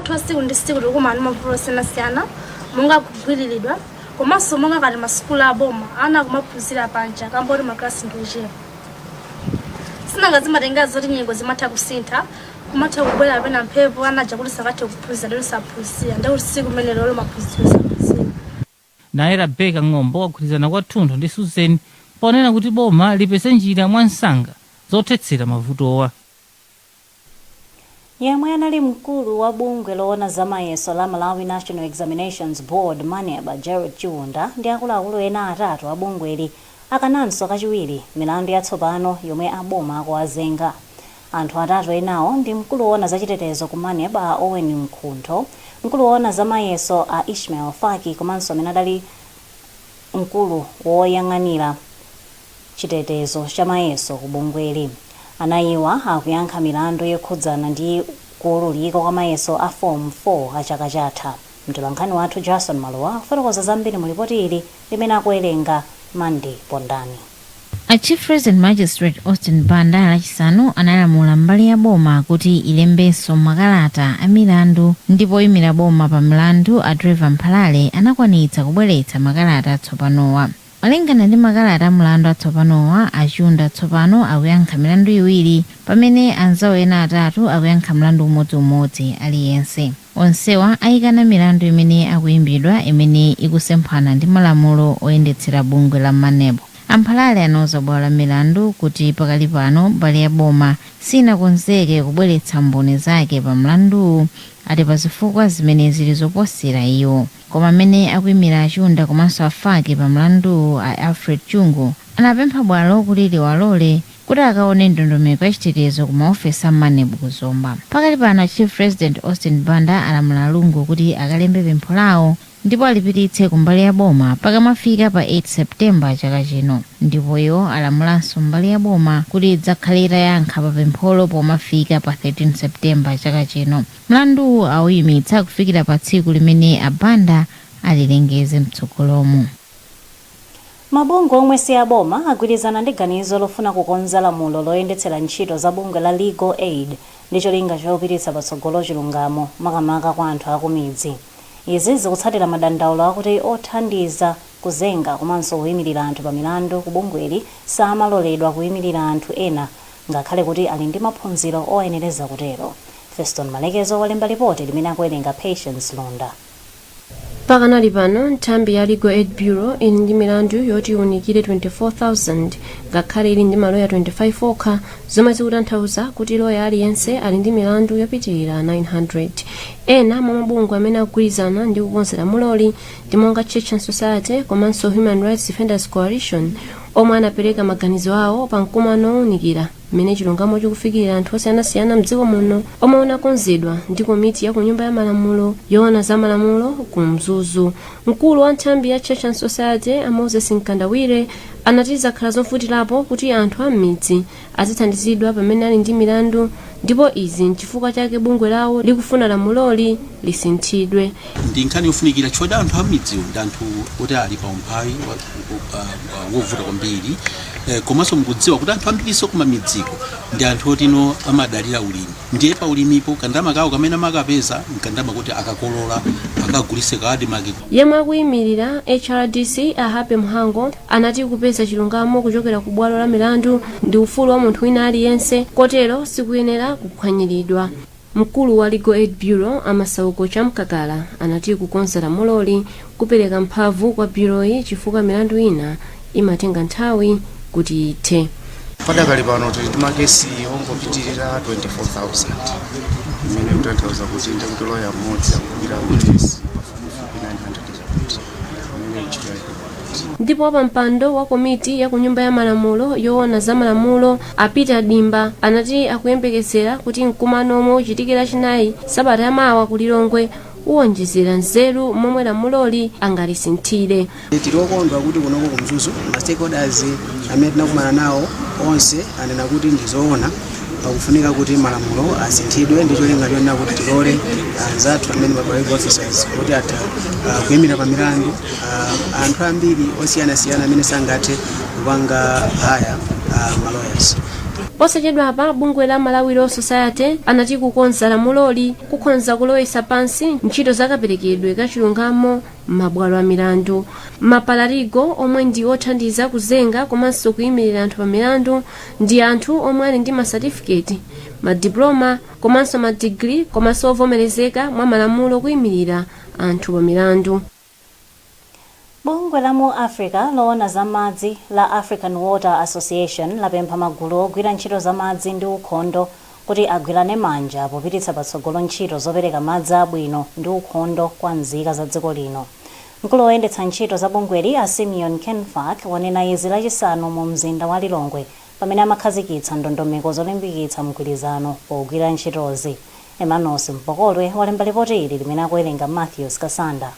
wathu siku ndi siku tikumana mavuto osiyanasiyana monga kugwiriridwa komanso monga kali masukulu aboma ana kumaphunzira panja kamboti maklasi ndi ochepa. Sinanga zimatenga zoti nyengo zimatha kusintha kumatha kubwera pena mphepo anaja kuti sakathe kuphunzira lero saphunzira ndi usiku umene lero maphunziro saphunzira. Naye Rebecca Ng'ombo wagwirizana kwathunthu ndi Susan ponena kuti boma lipeze njira mwansanga zothetsera mavutowa. Yemwe anali mkulu wa bungwe loona zamayeso la Malawi National Examinations Board Maneba Gerald Chiwunda ndi akuluakulu ena atatu a bungweli akananso kachiwiri milandu yatsopano yomwe aboma akuwazenga. Anthu atatu enawo ndi mkulu woona zachitetezo ku Maneba a Owen Mkhuntho, mkulu woona zamayeso a Ishmael Faki komanso amene adali mkulu woyang'anira chitetezo cha mayeso ku bungweli. Anayiwa akuyankha milandu yokhudzana ndi kuwululika kwa mayeso a Form 4 a chaka chatha. Mtolankhani wathu Jason Malowa kufotokoza zambiri mu ripoti ili limene akuwerenga Monday Pondani. A Chief Resident Magistrate Austin Banda lachisanu analamula mbali ya boma kuti ilembenso makalata a milandu ndipo oyimira boma pa milandu a Driver Mphalale anakwanitsa kubweretsa makalata atsopanowa. Malingana ndi makalata a mlandu atsopanowa, Chiwunda tsopano akuyankha milandu iwiri pamene anzawo ena atatu akuyankha mlandu umodzi aliyense. Onsewa ayikana milandu imene akuyimbidwa imene ikusemphana ndi malamulo oyendetsera bungwe la Maneba. Mphalale anauza bwalo la milandu kuti pakali pano mbali ya boma sinakonzeke kubweretsa mboni zake pa mlandu ati pa zifukwa zimene zili zoposera iyo. Koma amene akuyimira Chiwunda komanso afake pa mlandu a Alfred Chungu anapempha bwalo kuti liwalole kuti akaone ndondomeko yachitetezo ku maofesi a Maneba kuzomba. Pakali pano Chief Resident Austin Banda alamula Lungu kuti akalembe pempho lawo ndipo alipititse kumbali ya boma pakamafika pa 8 Septemba chaka chino. Ndipoyo alamulanso mbali ya boma kuti idzakhalira yankha pa pempholo pomafika pa 13 Septemba chaka chino. Mlandu awuyimitsa kufikira pa tsiku limene Abanda alilengeze mtsogolomo. Mabungwe omwe si aboma agwirizana ndi ganizo lofuna kukonza lamulo loyendetsera ntchito za bungwe la Legal Aid ndi cholinga chopititsa patsogolo chilungamo makamaka kwa anthu akumidzi. Izi zikutsatira madandaulo akuti othandiza kuzenga komanso kuyimirira anthu pa milandu ku bungweli samaloledwa kuyimirira anthu ena ngakhale kuti ali ndi maphunziro oyenereza kutero. Feston Malekezo walemba ripoti limene akuwerenga Patience Londa. Pakanali pano nthambi ya Legal Aid Bureau ili ndi milandu yoti iwunikire 24,000 ngakhale ili ndi maloya 25 okha, zomwe zikutanthauza kuti loya aliyense ali ndi milandu yopitirira 900. Ena mwa mabungwe amene agwirizana ndi kukonzera muloli ndi monga Church and Society komanso Human Rights Defenders Coalition omwe anapereka maganizo awo pa mkumano owunikira mmene chilungamo chikufikira anthu osiyanasiyana mdziko muno omwe unakonzedwa ndi komiti ya ku nyumba ya malamulo yoona za malamulo ku Mzuzu. Mkulu wa nthambi ya Church and Society Moses Nkandawire anati zakhala zofutirapo kuti anthu a m'midzi azithandizidwa pamene ali ndi milandu ndipo izi nchifukwa chake bungwe lawo likufuna lamuloli lisinthidwe. Ndi nkhani yofunikira chifukwa anthu a m'midzi ndi anthu oti ali pa umphawi wovuta kwambiri, komanso mukudziwa kuti anthu ambiriso kuma midziko ndi anthu otino amadalira ulimi. Ndiye pa ulimipo kandama kawo kamene amakapeza nkandama kuti akakolola akagulise kawadi maketi. Yemwe akuyimirira HRDC Happy Mhango anati kupeza chilungamo kuchokera ku bwalo la milandu ndi ufulu wa munthu wina aliyense, kotero sikuyenera kuphwanyiridwa. Mkulu wa Legal Aid Bureau Amasauko Chamkakala anati kukonza lamuloli kupereka mphamvu kwa bureau chifukwa milandu ina imatenga nthawi kuti ithe. Padakali pano tili ndi makesi ongopitirira 24,000 imene kutanthauza kuti ndi kuti loya mmodzi akugwira makesi 900. Ndipo pa mpando wa komiti ya ku nyumba ya malamulo yoona za malamulo a Peter Dimba anati akuyembekezera kuti mkumano omwe uchitikira chinayi sabata yamawa ku Lilongwe uwonjezera nzeru momwe lamuloli angalisinthire. Tili okondwa kuti kunoko ku Mzuzu ma stakeholders amene tinakumana nawo onse anena kuti ndizoona pakufunika kuti malamulo asinthidwe ndi cholinga chonena kuti tilole anzathu amene ma officers kuti atha kuyimira pa milandu anthu ambiri osiyanasiyana amene sangathe kupanga haya ma lawyers. posachedwa apa bungwe la Malawi Law Society anati kukonza lamuloli kukhonza kulowesa pansi ntchito zakaperekedwe kachilungamo m'mabwalo a milandu. Mapalarigo omwe ndi othandiza kuzenga komanso kuyimirira anthu pa milandu ndi anthu omwe ali ndi masatifiketi, madiploma komanso madigiri komanso ovomerezeka mwa malamulo kuyimirira anthu pa milandu. Bungwe la mu Africa loona za madzi la African Water Association lapempha magulu ogwira ntchito za madzi ndi ukhondo kuti agwirane manja popititsa patsogolo ntchito zopereka madzi abwino ndi ukhondo kwa nzika za dziko lino. Mkulu woyendetsa ntchito za bungweli a Simeon Kenfak wanena izi lachisanu mu mzinda wa Lilongwe pamene amakhazikitsa ndondomeko zolimbikitsa mgwirizano pogwira ntchitozi. Emanos Mpokolwe walemba ripoti ili limene akuwerenga Matthews Kasanda.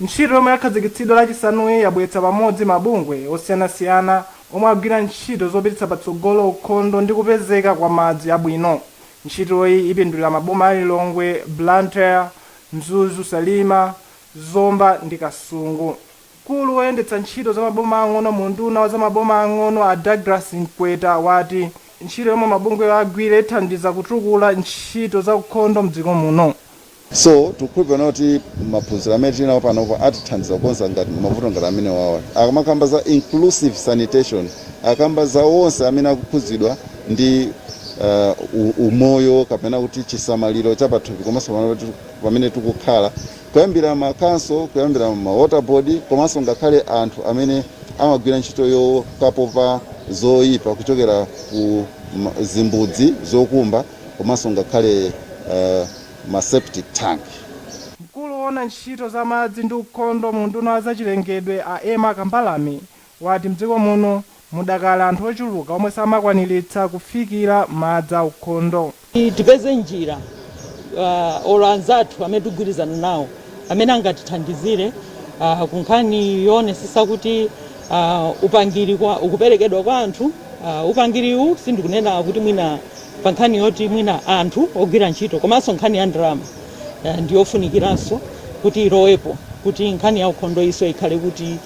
Ntchito yomwe yakhazikitsidwa lachisanuyi yabweretsa pamodzi mabungwe osiyanasiyana omwe agwira ntchito zopititsa patsogolo ukhondo ndi kupezeka kwa madzi abwino. Ntchitoyi ipindulira maboma a Lilongwe, Blantyre, Mzuzu, Salima, Zomba ndi Kasungu. Mkulu woyendetsa ntchito za maboma ang'ono mu nduna wa za maboma ang'ono a Douglas Nkweta wati ntchito yomwe mabungwe agwira ithandiza kutukula ntchito za ukhondo mdziko muno. So tukhulupirira kuti maphunziro amene tinawo panopo atithandiza kukonza ngati mavuto ngati amene wawa. Akamakamba za inclusive sanitation, akamba za onse amene akukhudzidwa ndi umoyo kapena kuti chisamaliro cha pathupi komanso pamene tikukhala, kuyambira makanso, kuyambira ma water board komanso ngakhale anthu amene amagwira ntchito yokapopa zoyipa kuchokera ku zimbudzi zokumba komanso ngakhale ma septic tank. Mkulu woona ntchito za madzi ndi ukhondo mu nduna wa zachilengedwe a Emma Kambalame wati mdziko muno mudakala anthu ochuluka omwe samakwaniritsa kufikira madzi a ukhondo. Tipeze njira olo anzathu amene tigwirizana nawo amene angatithandizire ku nkhani yoonetsetsa kuti upangiri ukuperekedwa kwa anthu. Upangiriwu sindikunena kuti mwina pa nkhani yoti mwina anthu ogwira ntchito komanso nkhani ya ndalama ndiyofunikiranso kuti ilowepo kuti nkhani ya ukhondo iso ikhale kuti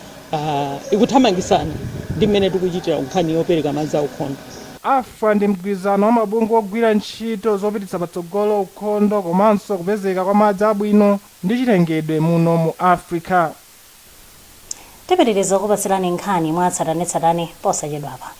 ikuthamangisana ndi mmene tikuchitira nkhani yopereka madzi a ukhondo. Afa ndi mgwirizano wa mabungwe ogwira ntchito zopititsa patsogolo ukhondo komanso kupezeka kwa madzi abwino ndi chilengedwe muno mu Africa. Tipitiriza kupatsirani nkhani mwatsatanetsatane posachedwapa.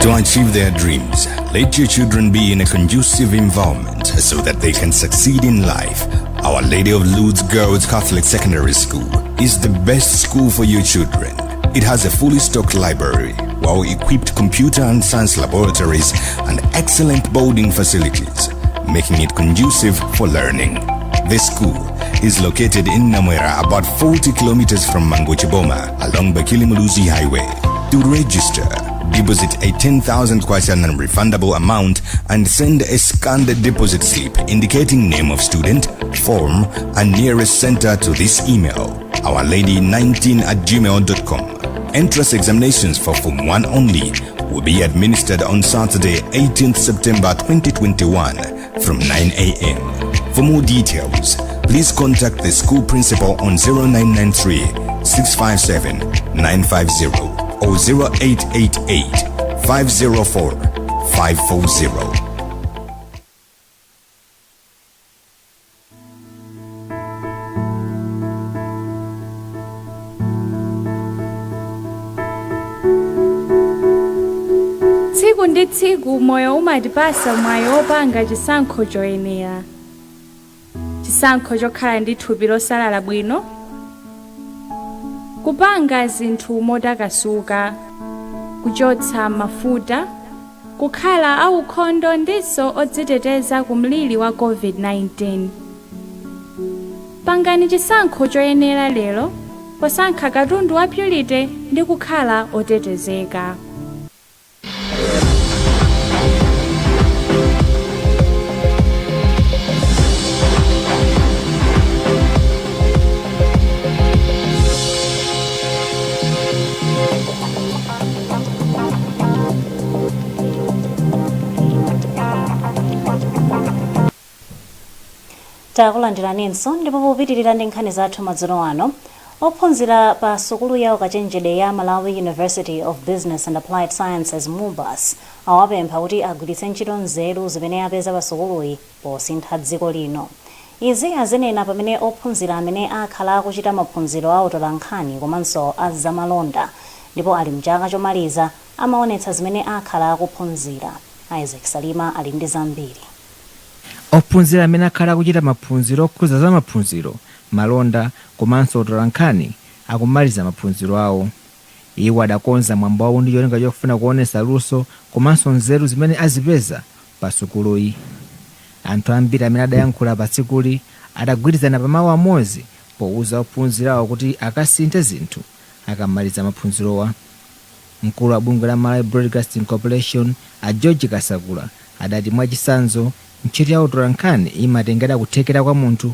To achieve their dreams, let your children be in a conducive environment so that they can succeed in life. Our Lady of Lourdes Girls Catholic Secondary School is the best school for your children. It has a fully stocked library, well-equipped computer and science laboratories, and excellent boarding facilities, making it conducive for learning. This school is located in Namwera, about 40 kilometers from Mangochiboma, along Bakilimuluzi Highway. To register, deposit a 10,000 kwacha non-refundable amount and send a scanned deposit slip indicating name of student, form, and nearest center to this email, ourlady19@gmail.com. Entrance examinations for Form 1 only will be administered on Saturday, 18th September 2021 from 9 a.m. For more details, please contact the school principal on 0993 657 950 or 0888 504 540. Tsiku ndi tsiku moyo umatipasa mwayi opanga chisankho choyenera. Chisankho chokhala ndi thupi losalala bwino, kupanga zinthu motakasuka, kuchotsa mafuta, kukhala aukhondo ndiso odziteteza ku mliri wa COVID-19. Pangani chisankho choyenera lero posankha katundu wa purity ndi kukhala otetezeka. takulandiraninso ndipo popitirira ndi nkhani zathu madzulo ano. Ophunzira pa sukulu ya ukachenjede ya Malawi University of Business and Applied Sciences MUBAS awapempha kuti agwiritse ntchito nzeru zimene apeza pa sukuluyi posintha dziko lino. Izi azinena pamene ophunzira amene akhala akuchita maphunziro a utolankhani komanso azamalonda ndipo ali mchaka chomaliza amaonetsa zimene akhala akuphunzira. Isaac Salima ali ndi zambiri. Ophunzira amene akhala akuchita maphunziro okhuza za maphunziro malonda komanso utolankhani akumaliza maphunziro awo. Iwo adakonza mwambo wawo ndi cholinga chofuna kuonesa luso komanso nzeru zimene azipeza pa sukuluyi. Anthu ambiri amene adayankhula pa tsikuli adagwirizana pa mawu amodzi powuza ophunzira awo kuti akasinthe zinthu akamaliza maphunzirowa. Mkulu wa bungwe la Malawi Broadcasting Corporation a George Kasakula adati mwachitsanzo ntchito ya utolankhani imatengera kuthekera kwa munthu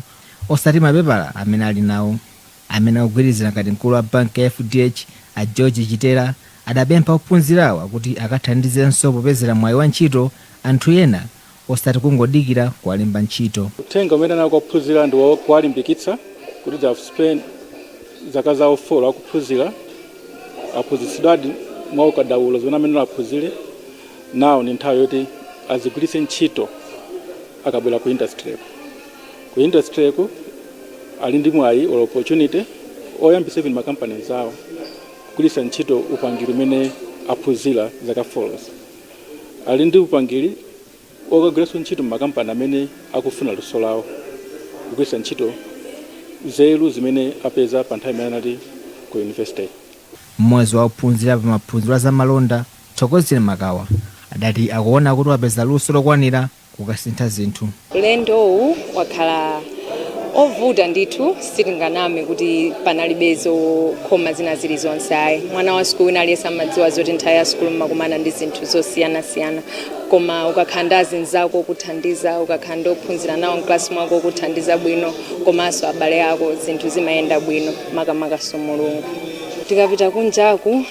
osati mapepala amene ali nawo. Amene akugwirizana ngati mkulu wa banki ya FDH a George Chitera adapempha ophunzirawa kuti akathandizenso popezera mwayi wa ntchito anthu ena osati kungodikira kuwalemba ntchito. Uthenga umene nako ophunzira ndi kuwalimbikitsa kuti they have spent zaka zawo 4 akuphunzira aphunzitsidwadi mwa ukadaulo zimene amene aphunzire nawo ni nthawi yoti azigwiritse ntchito akabwera ku industry. Ku industry ali ndi mwayi or opportunity oyambisa even makampani zawo kugwiritsa ntchito upangiri umene aphunzira zaka 4. Ali ndi upangiri okagwiritsa ntchito makampani amene akufuna luso lawo kugwiritsa ntchito nzeru zimene apeza pa nthawi imene anali ku university. Mmodzi wa ophunzira pa maphunziro za malonda Thokozile Makawa adati akuona kuti apeza luso lokwanira kukasintha zinthu. Ulendowu wakhala ovuta ndithu sitinganame kuti panalibezo khoma zina zili zonse ayi. Mwana wa sukulu aliyesa madziwa zoti nthawi ya sukulu makumana ndi zinthu zosiyana-siyana koma ukakhanda azinzako kuthandiza ukakhanda ophunzira nawo mklasi mwako kuthandiza bwino komanso abale ako zinthu zimayenda bwino makamaka Mulungu. Tikapita kunjaku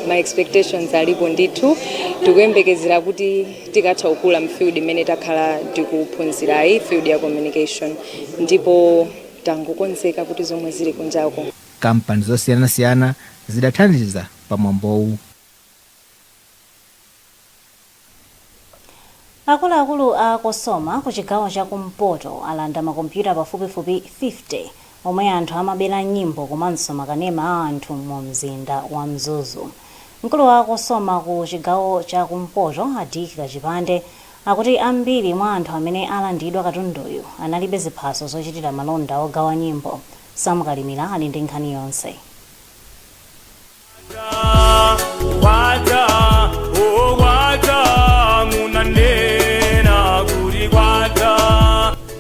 my expectations alipo ndithu tikuyembekezera kuti tikatha kukula mfield imene takhala tikuphunzirayi field ya communication ndipo tangokonzeka kuti zomwe zili kunjako. Kampani zosiyana-siyana zidathandiza pa mwambowu. Akuluakulu a Kosoma ku chigawo cha kumpoto alanda makompyuta pafupifupi 50 omwe anthu amabera nyimbo komanso makanema a anthu mu mzinda wa Mzuzu. Mkulu wa Kosoma ku chigawo cha kumpoto adikira chipande akuti ambiri mwa anthu amene alandidwa katunduyu analibe ziphaso zochitira malonda ogawa nyimbo. Samukalimira ali ndi nkhani yonse.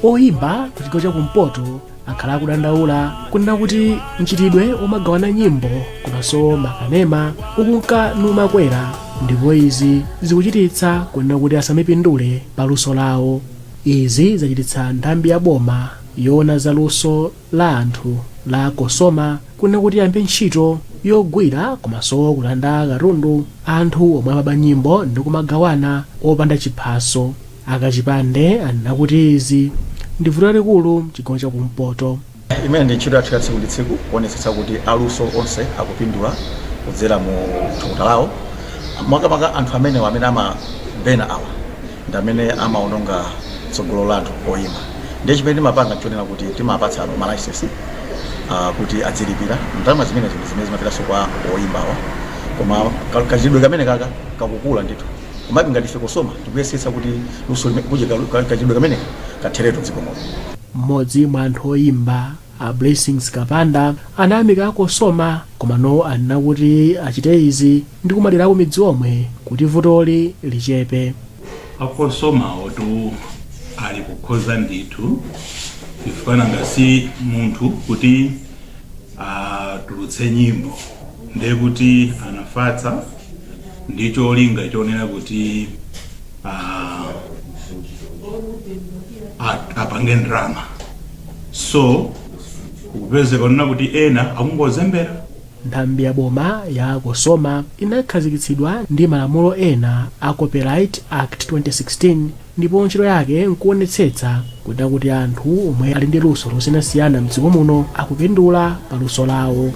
Oyimba ku chigawo cha kumpoto akhala akudandaula kunena kuti mchitidwe omagawana nyimbo komanso makanema ukunka numakwera ndipo izi zikuchititsa kunena kuti asamapindule paluso lawo. Izi zachititsa nthambi ya boma yoona za luso la anthu la Kosoma kunena kuti ambe ntchito yogwira komanso kulanda katundu anthu omwe amaba nyimbo ndi kumagawana opanda chiphaso. Akachipande anena kuti izi ndi vuto lalikulu mchigawo cha kumpoto. Imene ndi ntchito yathu ya tsiku ndi tsiku kuonetsetsa kuti aluso onse akupindula kudzera mu thukuta lawo. Makamaka anthu amene amabena awa ndi amene amaononga tsogolo la anthu oyimba. Ndiye chimene timapanga chonena kuti timapatsa malayisensi kuti adzilipira ndalama zimene zimapitanso kwa oyimbawa. Koma kachitidwe kamene kaka kakukula ndithu. Komabe ngati ife Kosoma tikuyesetsa kuti luso kachitidwe kamene katheretu dziko muno. Mmodzi mwa anthu oyimba a Blessings Kapanda anayamika Kosoma komano anena kuti achite izi ndi kumalirapo midzi omwe kuti vutoli lichepe. Akosoma otu ali kukhoza ndithu chifukwa ngasi munthu kuti atulutse nyimbo ndiye kuti anafatsa ndicho linga chonena kuti apange ndrama. So kupezeka kunena kuti ena akungozembera. Nthambi ya boma ya Kosoma inakhazikitsidwa ndi malamulo ena a Copyright Act 2016 ndipo ntchito yake nkuonetsetsa kuti anthu omwe ali ndi luso losiyanasiyana mdziko muno akupindula pa luso lawo.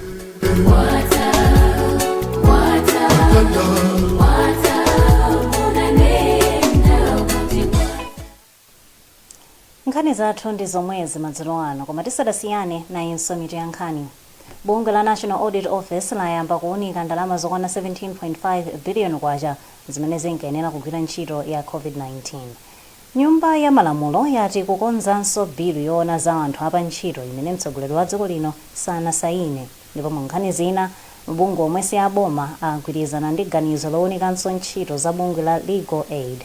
Nkhani zathu ndi zomwezi madzulo ano, koma tisadasiyane nayinso mitu ya nkhani. Bungwe la National Audit Office layamba kuunika ndalama zokwana 17.5 billion kwacha zimene zinkayenera kugwira ntchito ya COVID-19. Nyumba ya Malamulo yati kukonzanso bilu yoona za anthu apa ntchito imene mtsogoleri wa dziko lino sanasayine, ndipo mu nkhani zina mabungwe omwe si aboma agwirizana ndi ganizo lounikanso ntchito za bungwe la Legal Aid.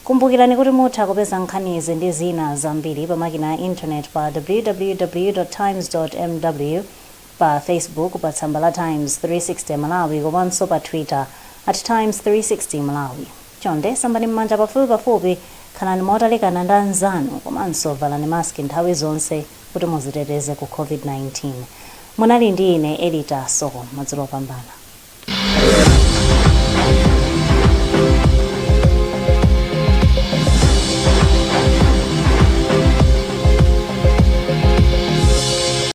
Kumbukirani kuti mutha kupeza nkhanizi ndi zina zambiri pa makina ya internet pa www.times.mw, pa Facebook pa tsamba la Times 360 Malawi, komanso pa Twitter @Times360 Malawi. Chonde sambani m'manja pafupi, khalani motalikana ndi anzanu, komanso valani maski nthawi zonse kuti muziteteze ku COVID-19. Munali ndi ine Elita Soko, madzulo opambana.